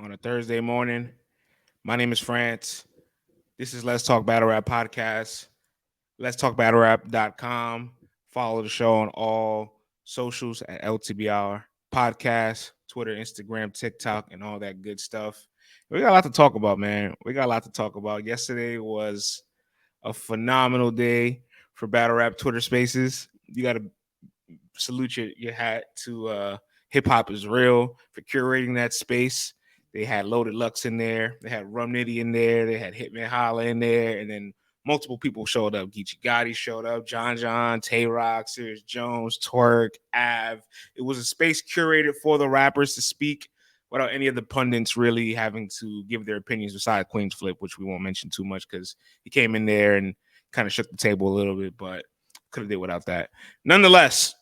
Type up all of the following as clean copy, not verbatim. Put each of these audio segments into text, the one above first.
on a Thursday morning. My name is France. This is Let's Talk Battle Rap Podcast. Let's Talk BattleRap.com. Follow the show on all socials at LTBR Podcast, Twitter, Instagram, TikTok, and all that good stuff. We got a lot to talk about, man. We got a lot to talk about. Yesterday was a phenomenal day for Battle Rap Twitter Spaces. You got to salute your hat to Hip Hop is Real for curating that space. They had Loaded Lux in there. They had Rum Nitty in there. They had Hitman Holla in there. And then multiple people showed up. Geechee Gotti showed up. John, Tay Rock, Serious Jones, Twerk, Av. It was a space curated for the rappers to speak without any of the pundits really having to give their opinions besides Queen's Flip, which we won't mention too much because he came in there and kind of shook the table a little bit, but could have did without that. Nonetheless,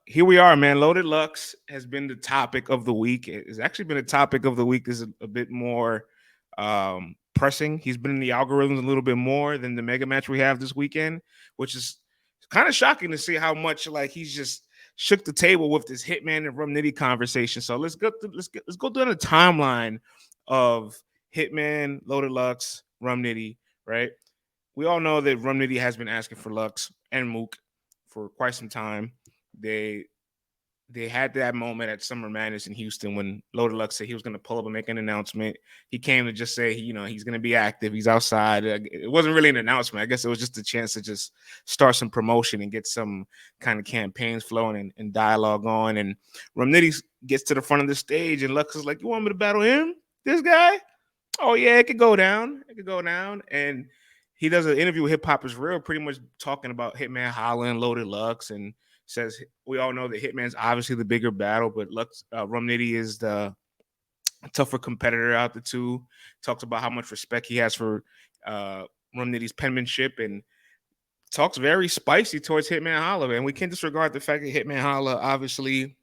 here we are, man. Loaded Lux has been the topic of the week. It's actually been a topic of the week that's a bit more pressing. He's been in the algorithms a little bit more than the mega match we have this weekend, which is kind of shocking to see how much like he's just shook the table with this Hitman and Rum Nitty conversation. So let's go down the timeline of Hitman, Loaded Lux, Rum Nitty, right? We all know that Rum Nitty has been asking for Lux and Mook for quite some time. They had that moment at Summer Madness in Houston when Loaded Lux said he was going to pull up and make an announcement. He came to just say, he's going to be active. He's outside. It wasn't really an announcement. I guess it was just a chance to just start some promotion and get some kind of campaigns flowing and dialogue going. And Rum Nitty gets to the front of the stage and Lux is like, "You want me to battle him? This guy? Oh, yeah, it could go down. It could go down." And he does an interview with Hip Hop is Real, pretty much talking about Hitman Holla and Loaded Lux, and says we all know that Hitman's obviously the bigger battle, but Rum Nitty is the tougher competitor out the two. Talks about how much respect he has for Rum Nitty's penmanship and talks very spicy towards Hitman Holla. And we can't disregard the fact that Hitman Holla, obviously,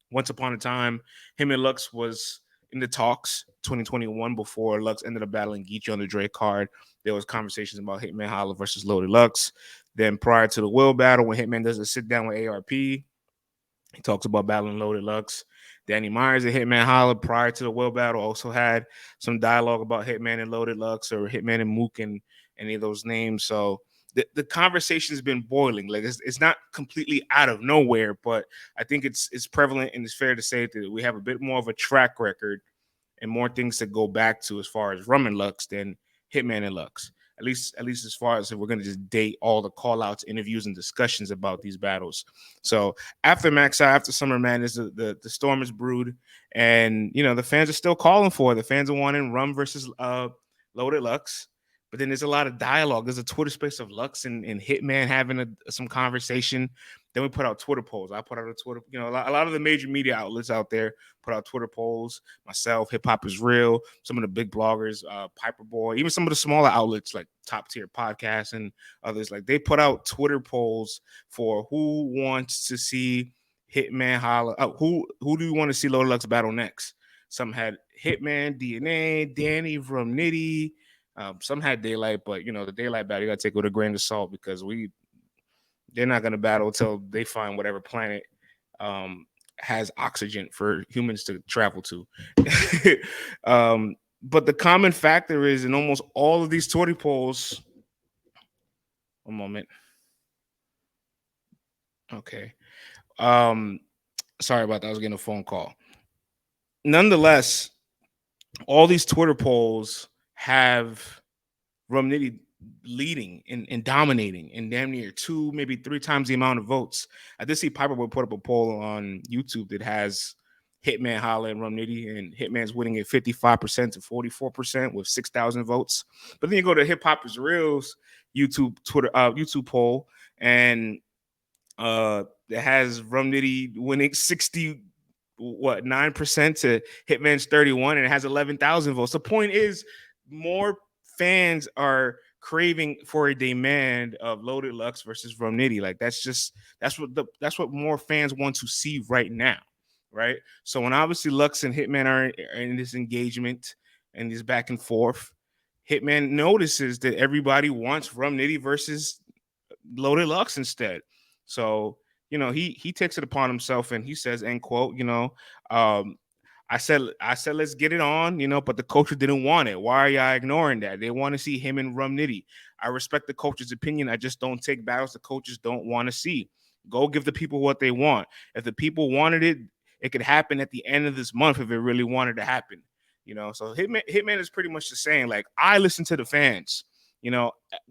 once upon a time, him and Lux was in the talks 2021 before Lux ended up battling Geechee on the Dre card. There was conversations about Hitman Holla versus Loaded Lux. Then prior to the Will battle, when Hitman does a sit down with ARP, he talks about battling Loaded Lux. Danny Myers and Hitman Holla prior to the Will battle also had some dialogue about Hitman and Loaded Lux or Hitman and Mook and any of those names. So the conversation's been boiling. Like it's not completely out of nowhere, but I think it's prevalent and it's fair to say that we have a bit more of a track record and more things to go back to as far as Rum and Lux than Hitman and Lux. At least as far as if we're going to just date all the call outs, interviews, and discussions about these battles. So after Max Out, after Summer Madness, the storm is brewed, and the fans are still calling for it. The fans are wanting Rum versus Loaded Lux. But then there's a lot of dialogue. There's a Twitter space of Lux and Hitman having some conversation. Then we put out Twitter polls. I put out a Twitter, a lot of the major media outlets out there put out Twitter polls. Myself, Hip Hop is Real, some of the big bloggers, Piper Boy, even some of the smaller outlets like Top Tier Podcasts and others. Like they put out Twitter polls for who wants to see Hitman Holla. Who do you want to see Loaded Lux battle next? Some had Hitman, DNA, Danny from Nitty. Some had Daylight, but the Daylight battle you gotta take with a grain of salt because they're not gonna battle until they find whatever planet has oxygen for humans to travel to. But the common factor is in almost all of these Twitter polls. One moment. Okay. Sorry about that. I was getting a phone call. Nonetheless, all these Twitter polls have Rum Nitty leading and dominating in damn near 2, maybe 3 times the amount of votes. I did see Piper would put up a poll on YouTube that has Hitman Holla and Rum Nitty, and Hitman's winning at 55% to 44% with 6,000 votes. But then you go to Hip Hop is Real's YouTube poll, and it has Rum Nitty winning 9% to Hitman's 31, and it has 11,000 votes. The point is, more fans are craving for a demand of Loaded Lux versus Rum Nitty. Like that's what more fans want to see right now, right? So when obviously Lux and Hitman are in this engagement and this back and forth, Hitman notices that everybody wants Rum Nitty versus Loaded Lux instead. So he takes it upon himself and he says, end quote, I I said let's get it on, but the culture didn't want it. Why are y'all ignoring that? They want to see him and Rum Nitty. I respect the culture's opinion. I just don't take battles the coaches don't want to see. Go give the people what they want. If the people wanted it, it could happen at the end of this month if it really wanted to happen. So Hitman is pretty much the saying, like, I listen to the fans.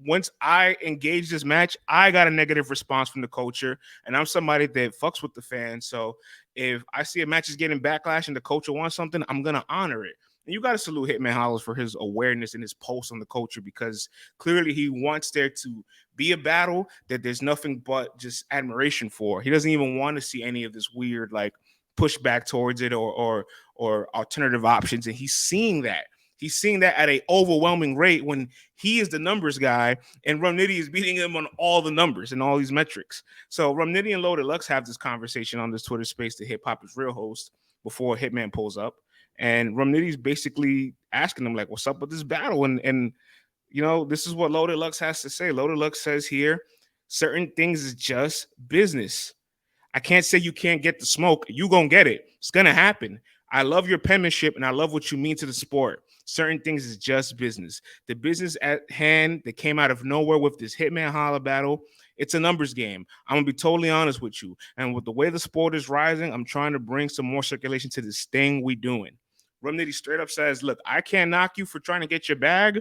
Once I engage this match, I got a negative response from the culture, and I'm somebody that fucks with the fans. So if I see a match is getting backlash and the culture wants something, I'm gonna honor it. And you got to salute Hitman Holla for his awareness and his pulse on the culture, because clearly he wants there to be a battle that there's nothing but just admiration for. He doesn't even want to see any of this weird like pushback towards it or alternative options, and he's seeing that. He's seeing that at an overwhelming rate when he is the numbers guy and Rum Nitty is beating him on all the numbers and all these metrics. So Rum Nitty and Loaded Lux have this conversation on this Twitter space that Hip Hop is Real host before Hitman pulls up. And Rum Nitty's basically asking him, like, what's up with this battle? And this is what Loaded Lux has to say. Loaded Lux says here, certain things is just business. I can't say you can't get the smoke. You gonna get it. It's gonna happen. I love your penmanship and I love what you mean to the sport. Certain things is just business. The business at hand that came out of nowhere with this Hitman Holla battle, it's a numbers game. I'm gonna be totally honest with you. And with the way the sport is rising, I'm trying to bring some more circulation to this thing we doing. Rum Nitty straight up says, look, I can't knock you for trying to get your bag,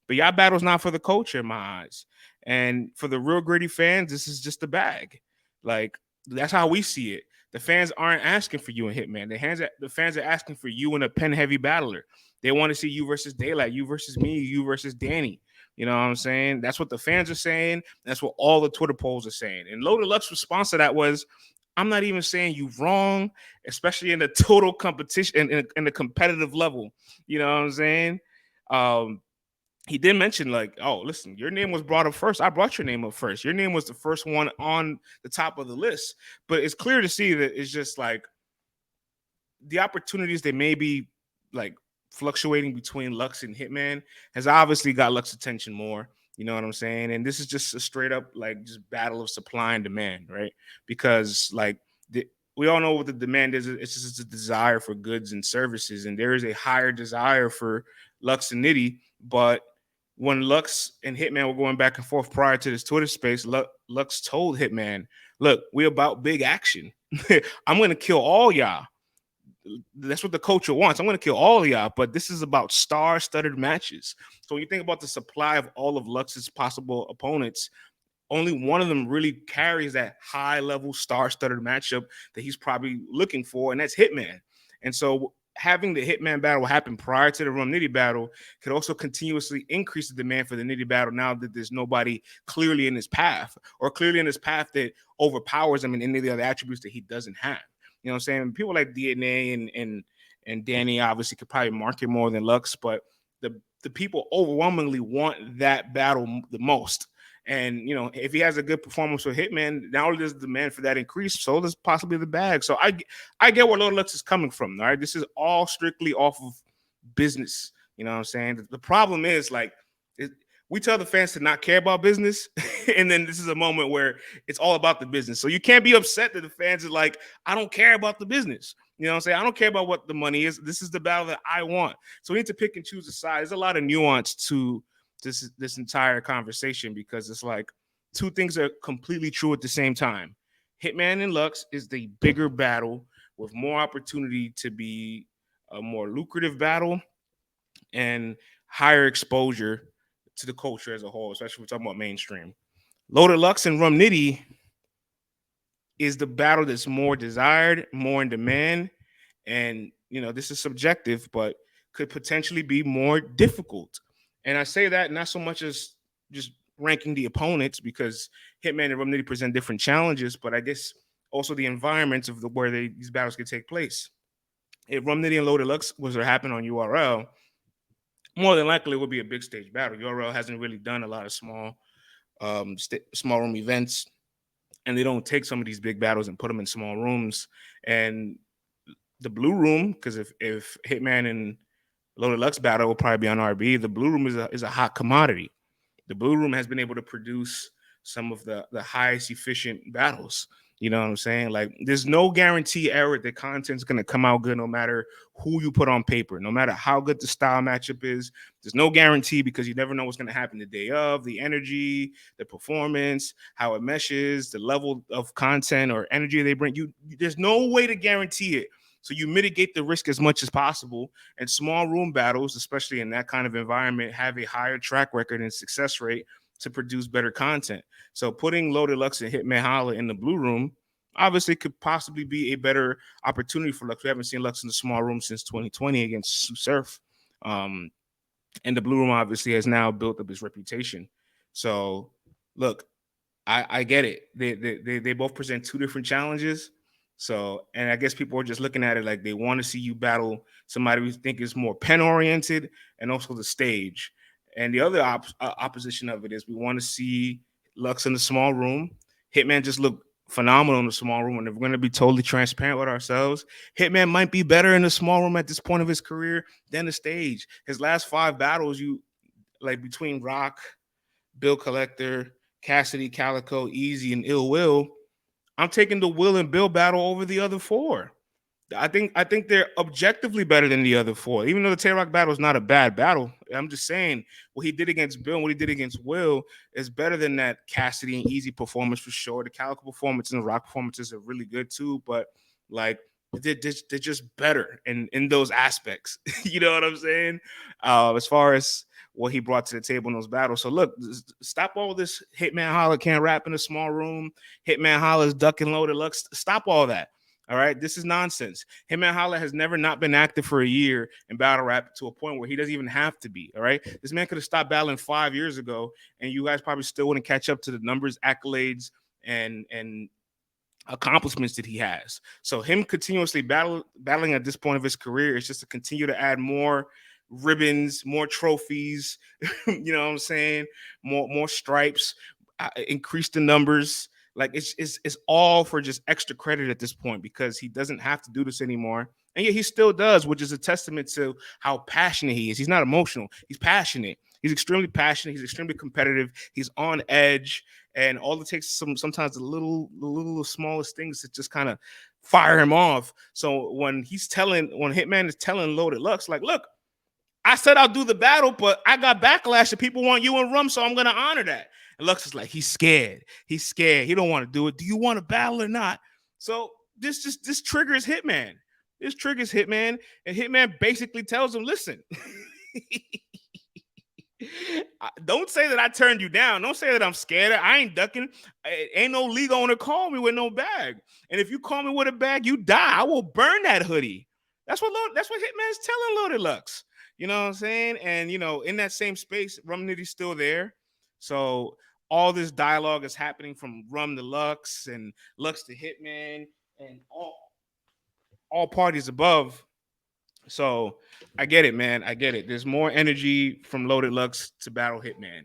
but y'all battle's not for the culture in my eyes. And for the real gritty fans, this is just a bag. Like, that's how we see it. The fans aren't asking for you and Hitman. The fans are asking for you and a pen heavy battler. They want to see you versus Daylight, you versus me, you versus Danny. You know what I'm saying? That's what the fans are saying. That's what all the Twitter polls are saying. And Loaded Lux's response to that was, I'm not even saying you wrong, especially in the total competition in the competitive level. You know what I'm saying? He did mention, like, oh, listen, your name was brought up first. I brought your name up first. Your name was the first one on the top of the list. But it's clear to see that it's just like the opportunities that may be like fluctuating between Lux and Hitman has obviously got Lux's attention more. You know what I'm saying? And this is just a straight up like just battle of supply and demand, right? Because like we all know what the demand is. It's just a desire for goods and services, and there is a higher desire for Lux and Nitty. But when Lux and Hitman were going back and forth prior to this Twitter space, Lux told Hitman, look, we're about big action. I'm going to kill all y'all. That's what the culture wants. I'm going to kill all of y'all, but this is about star-studded matches. So when you think about the supply of all of Lux's possible opponents, only one of them really carries that high-level star-studded matchup that he's probably looking for, and that's Hitman. And so having the Hitman battle happen prior to the Rum Nitty battle could also continuously increase the demand for the Nitty battle now that there's nobody clearly in his path or clearly in his path that overpowers him in any of the other attributes that he doesn't have. You know what I'm saying? People like DNA and Danny obviously could probably market more than Lux, but the people overwhelmingly want that battle the most. And if he has a good performance with Hitman, not only does the demand for that increase, so does possibly the bag. So I get where Loaded Lux is coming from. All right, this is all strictly off of business. You know what I'm saying? The problem is like we tell the fans to not care about business, and then this is a moment where it's all about the business. So you can't be upset that the fans are like, I don't care about the business. You know what I'm saying? I don't care about what the money is. This is the battle that I want. So we need to pick and choose a side. There's a lot of nuance to this entire conversation because it's like two things are completely true at the same time. Hitman and Lux is the bigger battle with more opportunity to be a more lucrative battle and higher exposure to the culture as a whole, especially if we're talking about mainstream. Loaded Lux and Rum Nitty is the battle that's more desired, more in demand, and this is subjective, but could potentially be more difficult. And I say that not so much as just ranking the opponents because Hitman and Rum Nitty present different challenges, but I guess also the environments of where these battles could take place. If Rum Nitty and Loaded Lux was to happen on URL, more than likely it would be a big stage battle. URL hasn't really done a lot of small room events, and they don't take some of these big battles and put them in small rooms. And the blue room, because if Hitman and Loaded Lux battle will probably be on RB, the blue room is a hot commodity. The blue room has been able to produce some of the highest efficient battles. You know what I'm saying? Like, there's no guarantee ever that content's gonna come out good, no matter who you put on paper, no matter how good the style matchup is. There's no guarantee because you never know what's gonna happen the day of, the energy, the performance, how it meshes, the level of content or energy they bring. There's no way to guarantee it. So you mitigate the risk as much as possible. And small room battles, especially in that kind of environment, have a higher track record and success rate to produce better content. So putting Loaded Lux and Hitman Holla in the blue room obviously could possibly be a better opportunity for Lux. We haven't seen Lux in the small room since 2020 against Sue Surf. And the blue room obviously has now built up its reputation. So look, I get it. They both present two different challenges. So, and I guess people are just looking at it like they want to see you battle somebody we think is more pen oriented and also the stage. And the other opposition of it is we want to see Lux in the small room. Hitman just looked phenomenal in the small room. And if we're going to be totally transparent with ourselves, Hitman might be better in the small room at this point of his career than the stage. His last 5 battles, you like between Rock, Bill Collector, Cassidy, Calico, Easy, and Ill Will, I'm taking the Will and Bill battle over the other 4. I think they're objectively better than the other 4. Even though the Tay Rock battle is not a bad battle, I'm just saying what he did against Bill and what he did against Will is better than that Cassidy and Easy performance for sure. The Calico performance and the Rock performances are really good too, but like they're just better in those aspects. You know what I'm saying? As far as what he brought to the table in those battles. So look, stop all this Hitman Holla can't rap in a small room. Hitman Holla's ducking Loaded Lux. Stop all that. All right, this is nonsense. Hitman Holla has never not been active for a year in battle rap to a point where he doesn't even have to be. All right, this man could have stopped battling 5 years ago, and you guys probably still wouldn't catch up to the numbers, accolades, and accomplishments that he has. So him continuously battling at this point of his career is just to continue to add more ribbons, more trophies, you know what I'm saying? More stripes, increase the numbers. Like it's all for just extra credit at this point because he doesn't have to do this anymore. And yet he still does, which is a testament to how passionate he is. He's not emotional. He's passionate. He's extremely passionate. He's extremely competitive. He's on edge. And all it takes is sometimes the little smallest things to just kind of fire him off. So when Hitman is telling Loaded Lux, like, look, I said I'll do the battle, but I got backlash and people want you and Rum, so I'm gonna honor that. And Lux is like, he's scared. He's scared. He don't want to do it. Do you want to battle or not? So this triggers Hitman. This triggers Hitman, and Hitman basically tells him, listen. Don't say that I turned you down. Don't say that I'm scared. I ain't ducking. Ain't no league owner call me with no bag. And if you call me with a bag, you die. I will burn that hoodie. That's what Hitman's telling Loaded Lux. You know what I'm saying? And in that same space, Rum Nitty's still there. So all this dialogue is happening from Rum to Lux and Lux to Hitman and all parties above. So I get it, man. I get it. There's more energy from Loaded Lux to battle Hitman.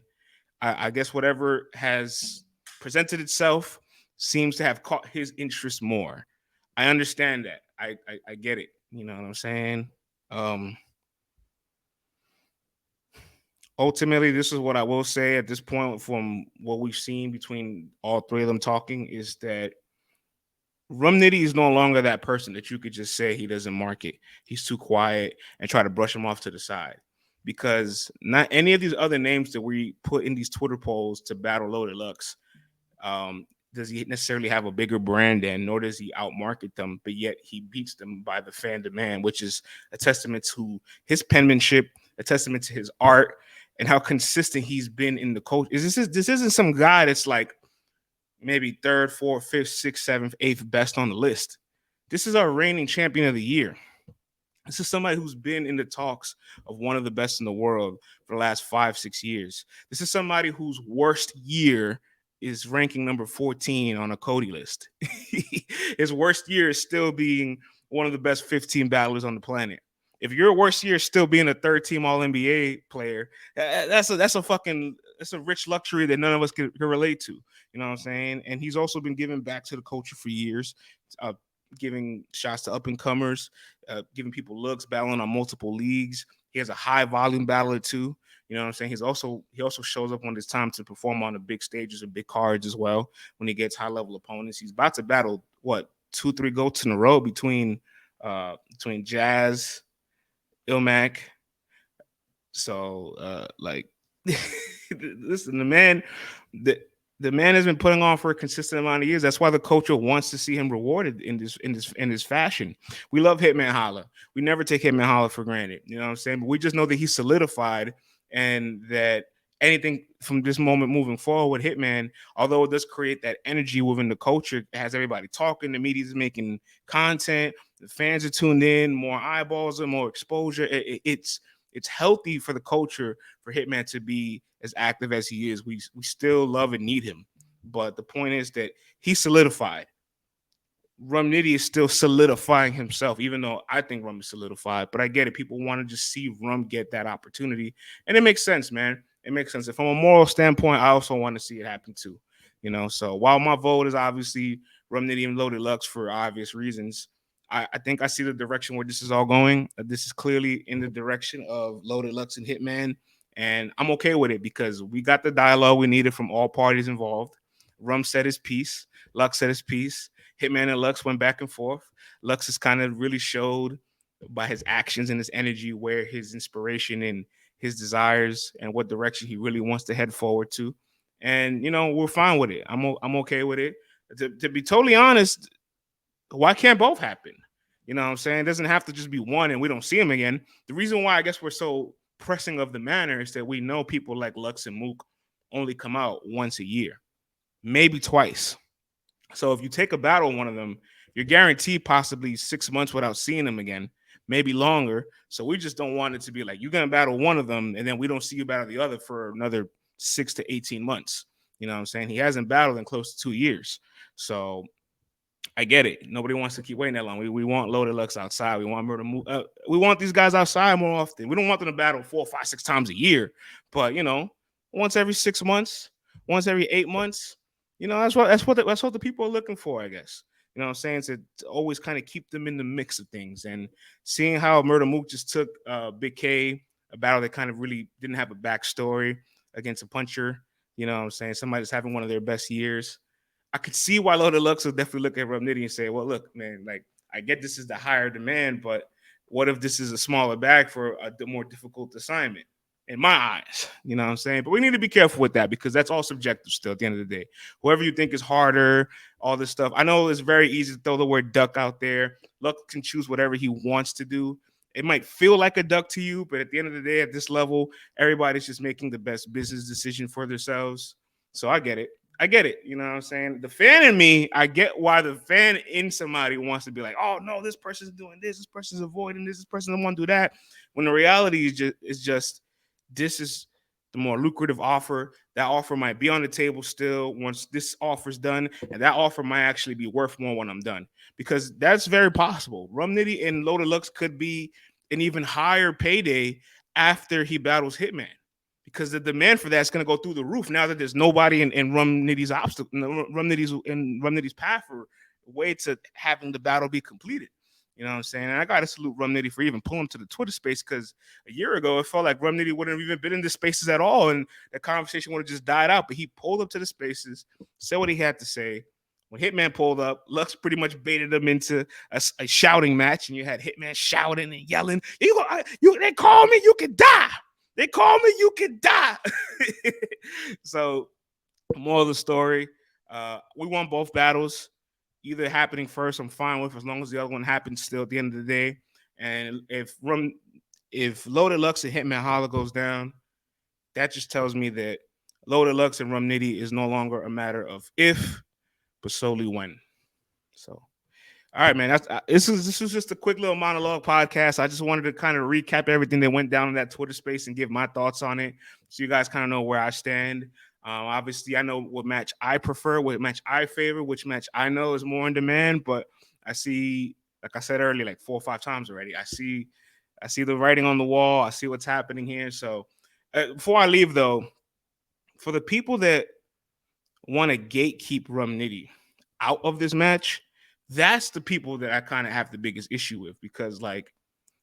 I guess whatever has presented itself seems to have caught his interest more. I understand that. I get it. You know what I'm saying? Ultimately, this is what I will say at this point from what we've seen between all 3 of them talking is that Rum Nitty is no longer that person that you could just say he doesn't market. He's too quiet and try to brush him off to the side. Because not any of these other names that we put in these Twitter polls to battle Loaded Lux, does he necessarily have a bigger brand in, nor does he outmarket them, but yet he beats them by the fan demand, which is a testament to his penmanship, a testament to his art, and how consistent he's been in the coach. This isn't some guy that's like maybe 3rd, 4th, 5th, 6th, 7th, 8th best on the list. This is our reigning champion of the year. This is somebody who's been in the talks of one of the best in the world for the last 5-6 years. This is somebody whose worst year is ranking number 14 on a Cody list. His worst year is still being one of the best 15 battlers on the planet. If your worst year is still being a 3rd-team All-NBA player, that's a rich luxury that none of us can relate to. You know what I'm saying? And he's also been giving back to the culture for years, giving shots to up and comers, giving people looks, battling on multiple leagues. He has a high volume battler too. You know what I'm saying? He also shows up when it's time to perform on the big stages and big cards as well. When he gets high level opponents, he's about to battle what 2-3 goats in a row between Jazz, Ilmac. So like listen, the the man has been putting on for a consistent amount of years. That's why the culture wants to see him rewarded in this fashion. We love Hitman Holla. We never take Hitman Holla for granted. You know what I'm saying? But we just know that he's solidified and that anything from this moment moving forward with Hitman, although it does create that energy within the culture, it has everybody talking, the media's making content, the fans are tuned in, more eyeballs and more exposure. It's healthy for the culture for Hitman to be as active as he is. We still love and need him, but the point is that he's solidified. Rum Nitty is still solidifying himself, even though I think Rum is solidified. But I get it. People want to just see Rum get that opportunity. And it makes sense, man. It makes sense. From a moral standpoint, I also want to see it happen too. You know, so while my vote is obviously Rum Nitty and Loaded Lux for obvious reasons, I think I see the direction where this is all going. This is clearly in the direction of Loaded Lux and Hitman. And I'm okay with it because we got the dialogue we needed from all parties involved. Rum said his piece. Lux said his piece. Hitman and Lux went back and forth. Lux has kind of really showed by his actions and his energy where his inspiration and his desires and what direction he really wants to head forward to. And you know, we're fine with it. I'm okay with it. To be totally honest, why can't both happen? You know what I'm saying? It doesn't have to just be one and we don't see him again. The reason why I guess we're so pressing of the manner is that we know people like Lux and Mook only come out once a year, maybe twice. So if you take a battle on one of them, you're guaranteed possibly 6 months without seeing them again, maybe longer. So we just don't want it to be like you're gonna battle one of them and then we don't see you battle the other for another 6 to 18 months. You know what I'm saying? He hasn't battled in close to 2 years. So I get it. Nobody wants to keep waiting that long. We want Loaded Lux outside. We want Murder Move. We want these guys outside more often. We don't want them to battle 4, 5, 6 times a year, but you know, once every 6 months, once every 8 months. You know, that's what the people are looking for, I guess. You know what I'm saying? To always kind of keep them in the mix of things. And seeing how Murder Mook just took Big K, a battle that kind of really didn't have a backstory against a puncher. You know what I'm saying? Somebody that's having one of their best years. I could see why Loaded Lux will definitely look at Rum Nitty and say, well, look, man, like I get this is the higher demand, but what if this is a smaller bag for a more difficult assignment? In my eyes, you know what I'm saying? But we need to be careful with that because that's all subjective still at the end of the day. Whoever you think is harder, all this stuff. I know it's very easy to throw the word duck out there. Lux can choose whatever he wants to do. It might feel like a duck to you, but at the end of the day, at this level, everybody's just making the best business decision for themselves. So I get it. I get it. You know what I'm saying? The fan in me, I get why the fan in somebody wants to be like, oh no, this person's doing this person's avoiding this person doesn't want to do that. When the reality is just this is the more lucrative offer. That offer might be on the table still once this offer's done, and that offer might actually be worth more when I'm done. Because that's very possible. Rum Nitty and Loaded Lux could be an even higher payday after he battles Hitman because the demand for that's going to go through the roof now that there's nobody in Rum Nitty's obstacle, Rum Nitty's path or way to having the battle be completed. You know what I'm saying? And I got to salute Rum Nitty for even pulling to the Twitter space because a year ago it felt like Rum Nitty wouldn't have even been in the spaces at all, and the conversation would have just died out. But he pulled up to the spaces, said what he had to say. When Hitman pulled up, Lux pretty much baited him into a shouting match, and you had Hitman shouting and yelling. They call me, you can die. They call me, you can die. So, moral of the story, we won both battles. Either happening first, I'm fine with, as long as the other one happens still at the end of the day. And if Loaded Lux and Hitman Holla goes down, that just tells me that Loaded Lux and Rum Nitty is no longer a matter of if, but solely when. So, all right, man. This was just a quick little monologue podcast. I just wanted to kind of recap everything that went down in that Twitter space and give my thoughts on it, so you guys kind of know where I stand. Obviously, I know what match I prefer, what match I favor, which match I know is more in demand. But I see, like I said earlier, like 4 or 5 times already. I see the writing on the wall. I see what's happening here. So before I leave, though, for the people that want to gatekeep Rum Nitty out of this match, That's the people that I kind of have the biggest issue with, because like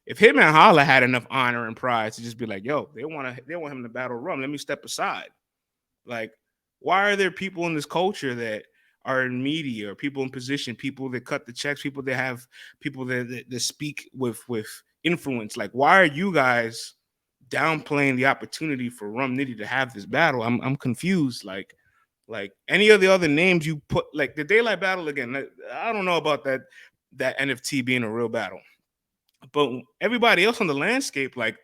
if Hitman Holla had enough honor and pride to just be like, yo, they want him to battle Rum, let me step aside. Like, why are there people in this culture that are in media, or people in position, people that cut the checks, people that have people that speak with influence? Like, why are you guys downplaying the opportunity for Rum Nitty to have this battle? I'm confused. Like any of the other names you put, like the Daylight battle again. I don't know about that NFT being a real battle, but everybody else on the landscape, like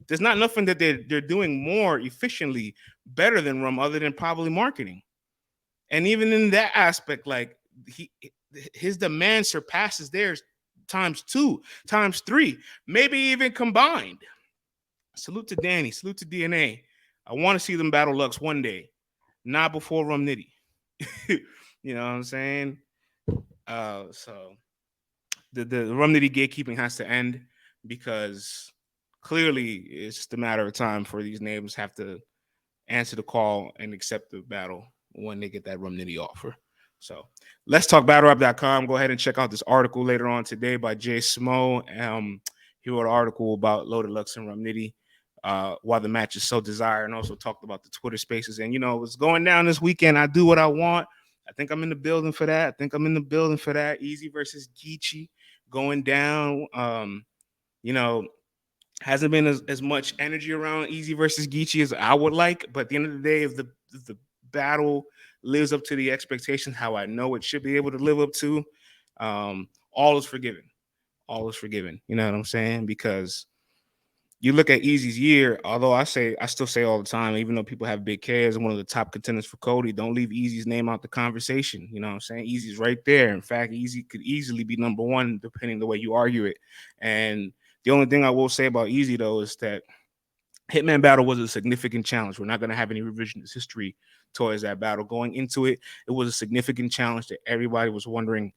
there's not nothing that they're doing more efficiently, better than Rum, other than probably marketing. And even in that aspect, like he his demand surpasses theirs times two, times three, maybe even combined. Salute to Danny, salute to DNA. I want to see them battle Lux one day, not before Rum Nitty. You know what I'm saying? So the Rum Nitty gatekeeping has to end, because clearly it's just a matter of time for these names have to answer the call and accept the battle when they get that Rum Nitty offer. So let's talk battlerap.com. Go ahead and check out this article later on today by Jay Smo. He wrote an article about Loaded Lux and Rum Nitty, why the match is so desired, and also talked about the Twitter spaces. And, you know, what's going down this weekend. I do what I want. I think I'm in the building for that. Easy versus Geechee going down. You know, hasn't been as much energy around Easy versus Geechee as I would like. But at the end of the day, if the battle lives up to the expectations, how I know it should be able to live up to, all is forgiven. All is forgiven. You know what I'm saying? Because you look at Easy's year, although I still say all the time, even though people have Big K as one of the top contenders for Cody, don't leave Easy's name out the conversation. You know what I'm saying? Easy's right there. In fact, Easy could easily be number one, depending the way you argue it. And the only thing I will say about Easy, though, is that Hitman battle was a significant challenge. We're not going to have any revisionist history towards that battle. Going into it, it was a significant challenge that everybody was wondering,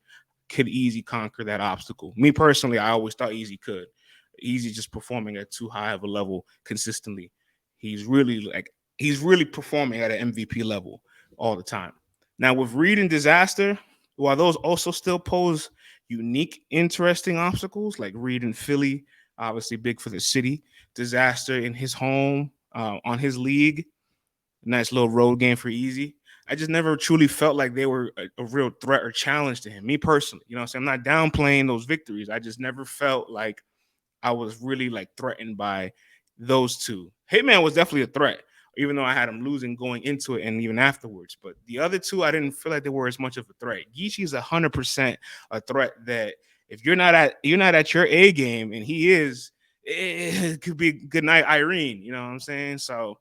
could Easy conquer that obstacle? Me personally, I always thought Easy could. Easy just performing at too high of a level consistently. He's really performing at an MVP level all the time. Now with Reed and Disaster, while those also still pose unique, interesting obstacles, like Reed in Philly, obviously big for the city, Disaster in his home, on his league, nice little road game for Easy. I just never truly felt like they were a real threat or challenge to him. Me personally, you know what I'm saying? I'm not downplaying those victories. I just never felt like I was really like threatened by those two. Hitman was definitely a threat, even though I had him losing going into it and even afterwards. But the other two, I didn't feel like they were as much of a threat. Geechee is 100% a threat that if you're not at your A game, and he is, it could be good night, Irene. You know what I'm saying? So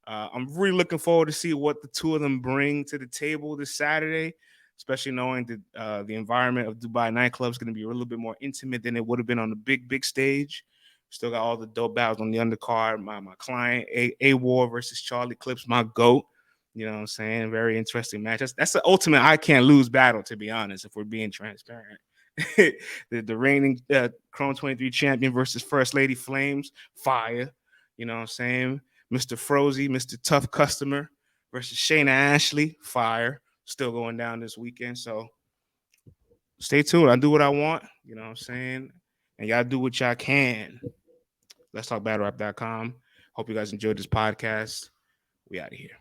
I'm really looking forward to see what the two of them bring to the table this Saturday, especially knowing that the environment of Dubai nightclub is going to be a little bit more intimate than it would have been on the big stage. Still got all the dope battles on the undercard. My client, A War versus Charlie Clips, my GOAT. You know what I'm saying? Very interesting match. That's the ultimate I can't lose battle, to be honest, if we're being transparent. the reigning Chrome 23 champion versus First Lady Flames, fire. You know what I'm saying? Mr. Frozy, Mr. Tough Customer versus Shayna Ashley, fire. Still going down this weekend. So stay tuned. I do what I want. You know what I'm saying? And y'all do what y'all can. Let's talk battlerap.com. Hope you guys enjoyed this podcast. We out of here.